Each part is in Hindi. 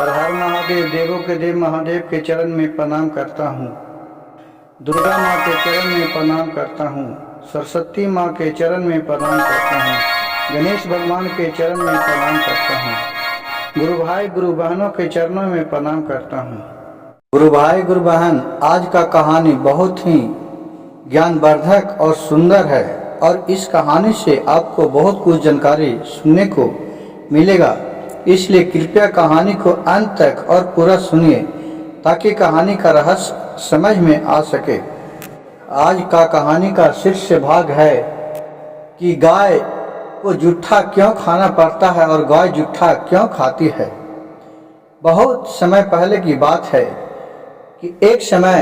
हर हर महादेव, देवों के देव महादेव के चरण में प्रणाम करता हूँ। दुर्गा माँ के चरण में प्रणाम करता हूँ। सरस्वती माँ के चरण में प्रणाम करता हूँ। गणेश भगवान के चरण में प्रणाम करता हूँ। गुरु भाई गुरु बहनों के चरणों में प्रणाम करता हूँ। गुरु भाई गुरु बहन, आज का कहानी बहुत ही ज्ञानवर्धक और सुंदर है और इस कहानी से आपको बहुत कुछ जानकारी सुनने को मिलेगा। इसलिए कृपया कहानी को अंत तक और पूरा सुनिए ताकि कहानी का रहस्य समझ में आ सके। आज का कहानी का शीर्ष भाग है कि गाय को जूठा क्यों खाना पड़ता है और गाय जूठा क्यों खाती है। बहुत समय पहले की बात है कि एक समय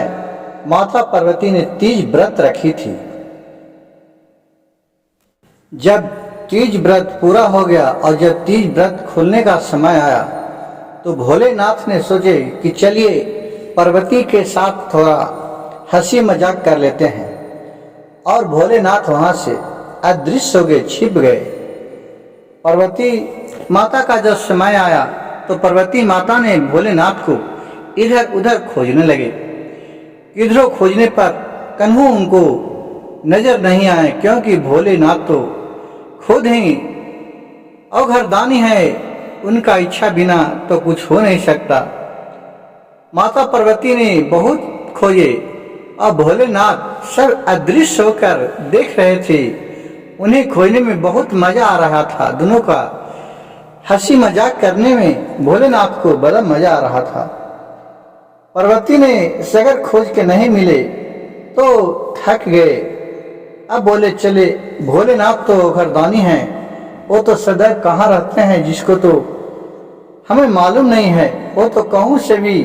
माता पार्वती ने तीज व्रत रखी थी। जब तीज व्रत पूरा हो गया और जब तीज व्रत खुलने का समय आया तो भोलेनाथ ने सोचे कि चलिए पार्वती के साथ थोड़ा हंसी मजाक कर लेते हैं। और भोलेनाथ वहां से अदृश्य हो गए, छिप गए। पार्वती माता का जब समय आया तो पार्वती माता ने भोलेनाथ को इधर उधर खोजने लगे। किधरों खोजने पर कन्हू उनको नजर नहीं आए, क्योंकि भोलेनाथ तो खुद ही अवघरदानी है, उनका इच्छा बिना तो कुछ हो नहीं सकता। माता पार्वती ने बहुत खोजे और भोलेनाथ सब अदृश्य होकर देख रहे थे। उन्हें खोजने में बहुत मजा आ रहा था। दोनों का हंसी मजाक करने में भोलेनाथ को बड़ा मजा आ रहा था। पार्वती ने सगर खोज के नहीं मिले तो थक गए। अब बोले चले, भोलेनाथ तो घरदानी हैं, वो तो सदैव कहाँ रहते हैं जिसको तो हमें मालूम नहीं है। वो तो कहूँ से भी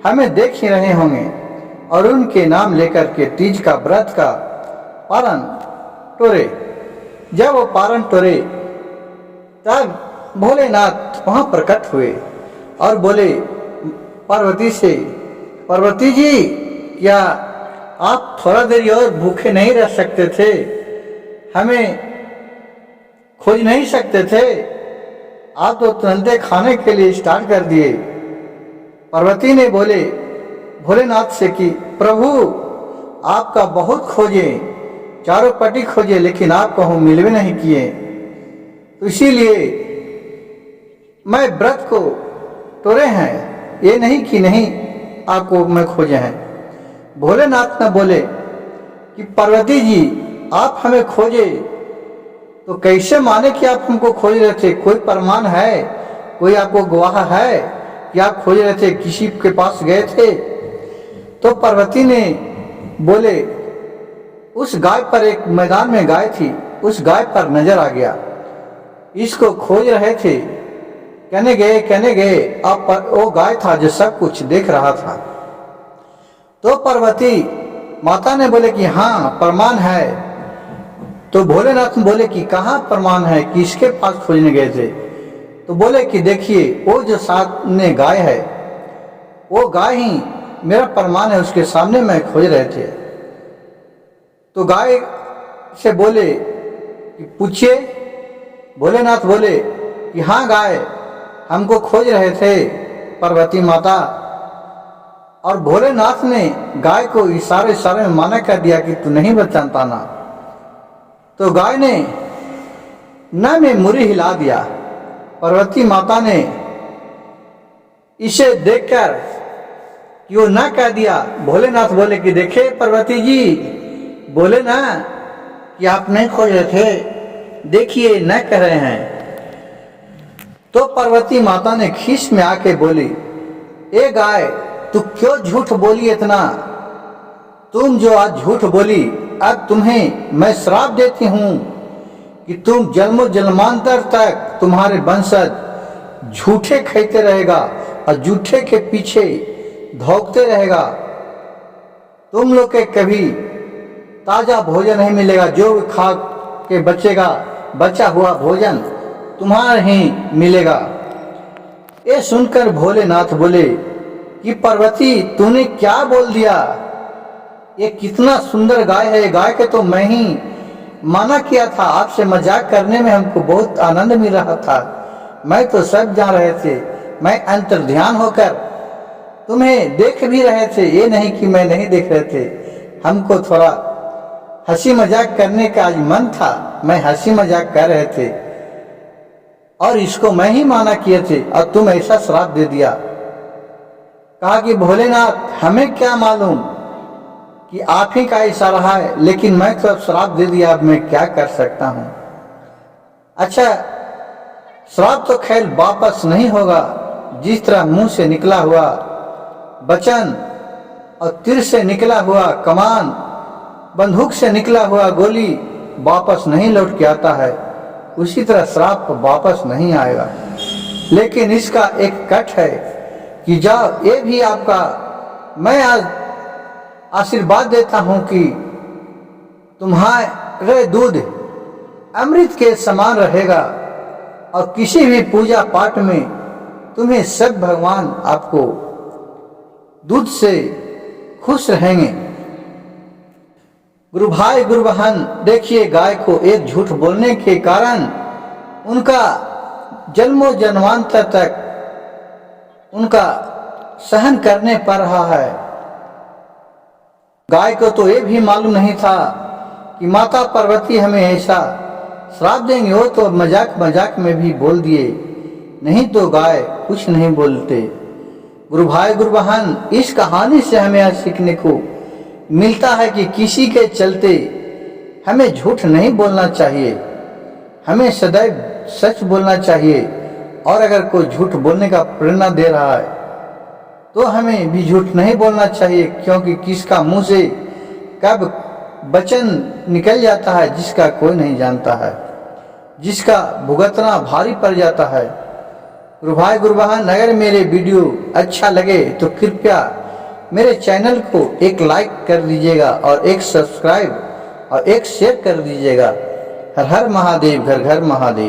हमें देख ही रहे होंगे। और उनके नाम लेकर के तीज का व्रत का पारण टोरे। जब वो पारण टोरे तब भोलेनाथ वहां प्रकट हुए और बोले पार्वती से, पार्वती जी, क्या आप थोड़ा देर और भूखे नहीं रह सकते थे? हमें खोज नहीं सकते थे? आप तो तुरंत खाने के लिए स्टार्ट कर दिए। पार्वती ने बोले भोलेनाथ से कि प्रभु, आपका बहुत खोजे, चारों पट्टी खोजे, लेकिन आपको हम मिल भी नहीं किए। तो इसीलिए मैं व्रत को तोड़े हैं, ये नहीं कि नहीं आपको मैं खोजे हैं। भोलेनाथ ने बोले कि पार्वती जी, आप हमें खोजे तो कैसे माने कि आप हमको खोज रहे थे? कोई प्रमाण है, कोई आपको गवाह है कि आप खोज रहे थे, किसी के पास गए थे? तो पार्वती ने बोले उस गाय पर, एक मैदान में गाय थी, उस गाय पर नजर आ गया, इसको खोज रहे थे। कहने गए अब वो गाय था जो सब कुछ देख रहा था। तो पार्वती माता ने बोले कि हाँ प्रमाण है। तो भोलेनाथ बोले कि कहाँ प्रमाण है, किसके पास खोजने गए थे? तो बोले कि देखिए, वो जो सामने गाय है वो गाय ही मेरा प्रमाण है, उसके सामने मैं खोज रहे थे। तो गाय से बोले कि पूछिए। भोलेनाथ बोले कि हाँ गाय, हमको खोज रहे थे पार्वती माता। और भोलेनाथ ने गाय को इशारे में मना कर दिया कि तू नहीं बचाता ना। तो गाय ने न में मुरी हिला दिया। पार्वती माता ने इसे देखकर कि वो ना कह दिया। भोलेनाथ बोले कि देखे पार्वती जी, बोले ना कि आप नहीं खोज रहे थे, देखिए न कह रहे हैं। तो पार्वती माता ने खीस में आके बोली, ए गाय, तू क्यों झूठ बोली इतना? तुम जो आज झूठ बोली, अब तुम्हें मैं श्राप देती हूं कि तुम जन्मों जन्मांतर तक तुम्हारे वंशज झूठे खाते रहेगा और झूठे के पीछे धौंकते रहेगा। तुम लोग के कभी ताजा भोजन नहीं मिलेगा, जो खा के बचेगा बचा हुआ भोजन तुम्हारा ही मिलेगा। ये सुनकर भोलेनाथ बोले कि पार्वती, तूने क्या बोल दिया? ये कितना सुंदर गाय है, गाय के तो मैं ही माना किया था। आपसे मजाक करने में हमको बहुत आनंद मिल रहा था। मैं तो सब जान रहे थे मैं अंतर्ध्यान होकर तुम्हें देख भी रहे थे, ये नहीं कि मैं नहीं देख रहे थे। हमको थोड़ा हंसी मजाक करने का आज मन था, मैं हंसी मजाक कर रहे थे और इसको मैं ही माना किए थे और तुम ऐसा श्राप दे दिया। कहा कि भोलेनाथ हमें क्या मालूम कि आप ही का इशारा है, लेकिन मैं तो अब श्राप दे दिया, अब मैं क्या कर सकता हूं। अच्छा, श्राप तो खैर वापस नहीं होगा। जिस तरह मुंह से निकला हुआ वचन और तीर से निकला हुआ कमान, बंदूक से निकला हुआ गोली वापस नहीं लौट के आता है, उसी तरह श्राप वापस नहीं आएगा। लेकिन इसका एक कट है कि जाओ, ये भी आपका मैं आज आशीर्वाद देता हूं कि तुम्हारे दूध अमृत के समान रहेगा और किसी भी पूजा पाठ में तुम्हें सब भगवान आपको दूध से खुश रहेंगे। गुरु भाई गुरु बहन, देखिए गाय को एक झूठ बोलने के कारण उनका जन्मों जन्मांतर तक उनका सहन करने पड़ रहा है। गाय को तो ये भी मालूम नहीं था कि माता पार्वती हमें ऐसा श्राप देंगे। वो तो मजाक मजाक में भी बोल दिए, नहीं तो गाय कुछ नहीं बोलते। गुरु भाई गुरु बहन, इस कहानी से हमें यह सीखने को मिलता है कि किसी के चलते हमें झूठ नहीं बोलना चाहिए, हमें सदैव सच बोलना चाहिए। और अगर कोई झूठ बोलने का प्रेरणा दे रहा है तो हमें भी झूठ नहीं बोलना चाहिए, क्योंकि किसका मुंह से कब वचन निकल जाता है जिसका कोई नहीं जानता है, जिसका भुगतना भारी पड़ जाता है। गुरु भाई गुरु बहन, अगर मेरे वीडियो अच्छा लगे तो कृपया मेरे चैनल को एक लाइक कर दीजिएगा और एक सब्सक्राइब और एक शेयर कर दीजिएगा। हर हर महादेव, घर घर महादेव।